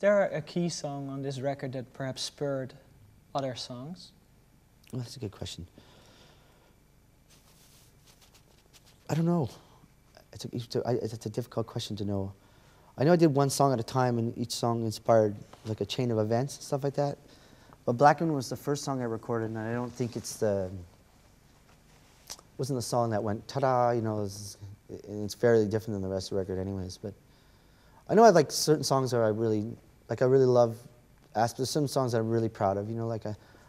there a key song on this record that perhaps spurred other songs? Well, that's a good question. I don't know. It's a difficult question to know. I know I did one song at a time, and each song inspired like a chain of events and stuff like that. But Black Moon was the first song I recorded, and I don't think wasn't the song that went ta-da, you know. It's fairly different than the rest of the record, anyways. But I know I like certain songs that I really love. There's some songs that I'm really proud of, you know. Like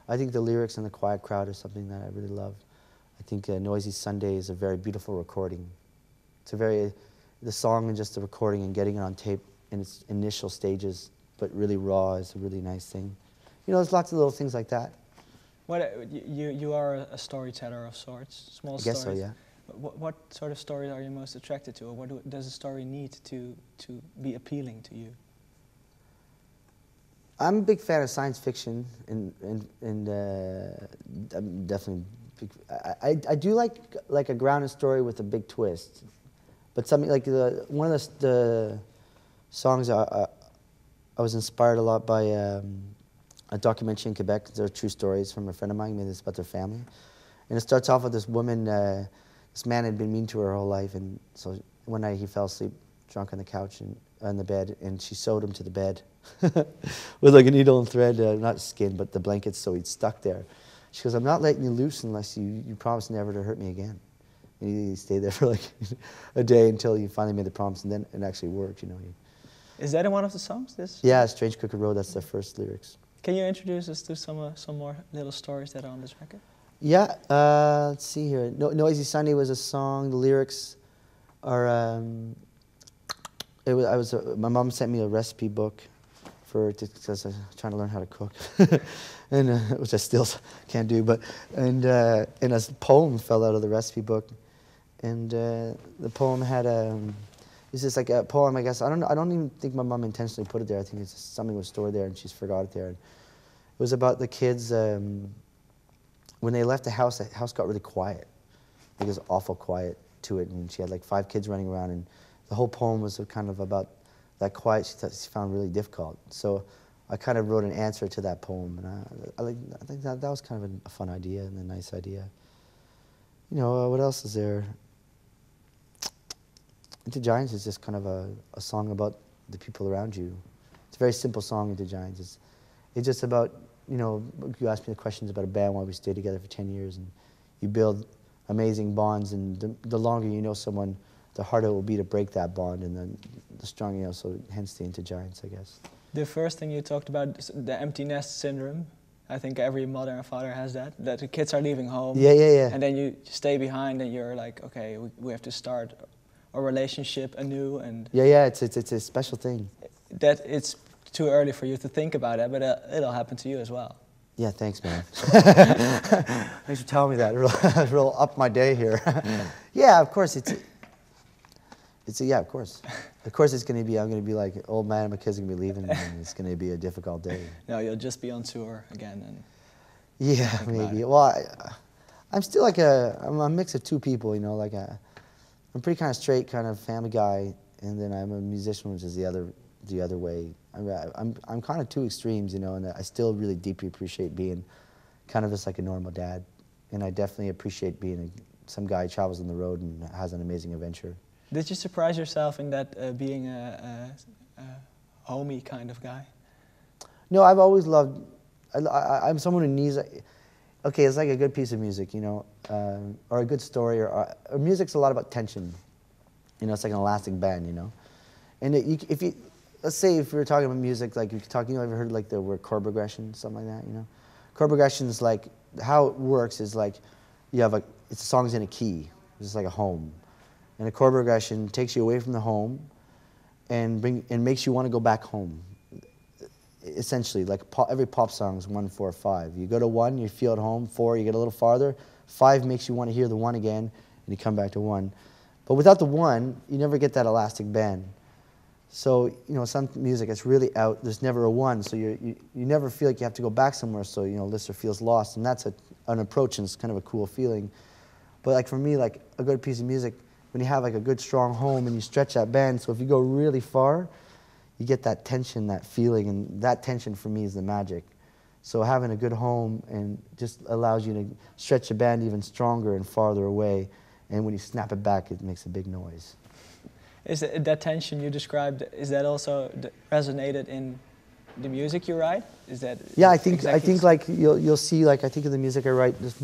I think the lyrics and the Quiet Crowd is something that I really love. I think Noisy Sunday is a very beautiful recording. The song and just the recording and getting it on tape in its initial stages, but really raw, is a really nice thing. You know, there's lots of little things like that. You are a storyteller of sorts, small stories. I guess so, yeah. What sort of stories are you most attracted to, or what does a story need to be appealing to you? I'm a big fan of science fiction, and I'm definitely big. I do like a grounded story with a big twist, but something like one of the songs I was inspired a lot by a documentary in Quebec. They're true stories from a friend of mine. Made this about their family, and it starts off with this woman. This man had been mean to her whole life, and so one night he fell asleep drunk on the couch and on the bed, and she sewed him to the bed with like a needle and thread, not skin, but the blankets, so he'd stuck there. She goes, "I'm not letting you loose unless you promise never to hurt me again." And he stayed there for like a day until he finally made the promise, and then it actually worked, you know. Is that in one of the songs? This? Yeah, Strange Crooked Road. That's the first lyrics. Can you introduce us to some more little stories that are on this record? Yeah, let's see here. Noisy Sunday was a song. The lyrics are. My mom sent me a recipe book because I was trying to learn how to cook, and which I still can't do. And a poem fell out of the recipe book, and the poem had it's just like a poem. I guess I don't even think my mom intentionally put it there. I think it's just something was stored there, and she's forgot it there. And it was about the kids. When they left the house got really quiet. It was awful quiet to it, and she had like 5 kids running around, and the whole poem was kind of about that quiet she found really difficult. So I kind of wrote an answer to that poem, and I think that was kind of a fun idea and a nice idea. You know, what else is there? Into Giants is just kind of a song about the people around you. It's a very simple song, Into Giants. It's just about, you know, you asked me the questions about a band, why we stayed together for 10 years, and you build amazing bonds, and the longer you know someone, the harder it will be to break that bond, and then the stronger, you know, so hence the Into Giants, I guess. The first thing you talked about is the empty nest syndrome. I think every mother and father has that the kids are leaving home. Yeah. And then you stay behind, and you're like, okay, we have to start a relationship anew. And yeah, it's a special thing. That it's too early for you to think about it, but it'll happen to you as well. Yeah, thanks, man. Thanks for telling me that. It'll up my day here. Yeah, of course yeah, of course. Of course it's going to be, I'm going to be like, old man, my kids are going to be leaving, and it's going to be a difficult day. No, you'll just be on tour again. And yeah, maybe. Well, I'm still like I'm a mix of 2 people, you know, like I'm pretty kind of straight kind of family guy, and then I'm a musician, which is the other way. I'm kind of 2 extremes, you know, and I still really deeply appreciate being kind of just like a normal dad, and I definitely appreciate being some guy who travels on the road and has an amazing adventure. Did you surprise yourself in that being a homey kind of guy? No, I've always loved. I'm someone who needs. Okay, it's like a good piece of music, you know, or a good story, or music's a lot about tension. You know, it's like an elastic band, you know, and let's say if we were talking about music, like you know, ever heard like the word chord progression, something like that, you know? Chord progression is like, how it works is like, you have it's a song's in a key, it's like a home. And a chord progression takes you away from the home and makes you want to go back home. Essentially, like every pop song is 1, 4, 5. You go to 1, you feel at home. 4, you get a little farther. 5 makes you want to hear the 1 again, and you come back to 1. But without the 1, you never get that elastic bend. So, you know, some music, it's really out. There's never a 1, so you never feel like you have to go back somewhere, so, you know, listener feels lost. And that's an approach, and it's kind of a cool feeling. But like for me, like a good piece of music, when you have like a good strong home and you stretch that bend, so if you go really far, you get that tension, that feeling, and that tension for me is the magic. So having a good home and just allows you to stretch the band even stronger and farther away, and when you snap it back, it makes a big noise. Is that tension you described, is that also resonated in the music you write? Is that yeah, I think like you'll see, like I think of the music I write, there's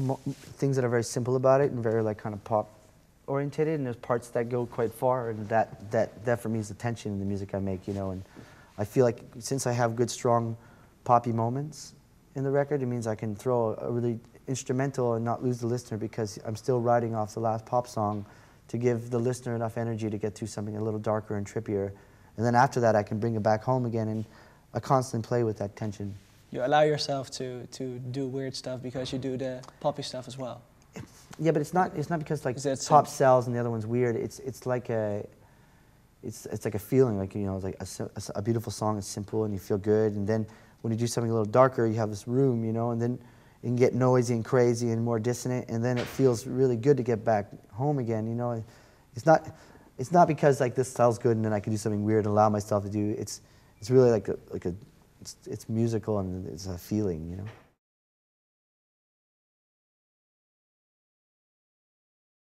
things that are very simple about it and very like kind of pop orientated, and there's parts that go quite far, and that for me is the tension in the music I make, you know. And I feel like since I have good strong poppy moments in the record, it means I can throw a really instrumental and not lose the listener, because I'm still riding off the last pop song to give the listener enough energy to get through something a little darker and trippier. And then after that I can bring it back home again, and I constantly play with that tension. You allow yourself to do weird stuff because you do the poppy stuff as well. Yeah, but it's not because like pop sells and the other one's weird. It's like a feeling, like, you know, it's like a beautiful song is simple and you feel good, and then when you do something a little darker, you have this room, you know, and then you can get noisy and crazy and more dissonant, and then it feels really good to get back home again, you know. It's not because like this sounds good and then I can do something weird and allow myself to do. It's really like it's musical and it's a feeling, you know.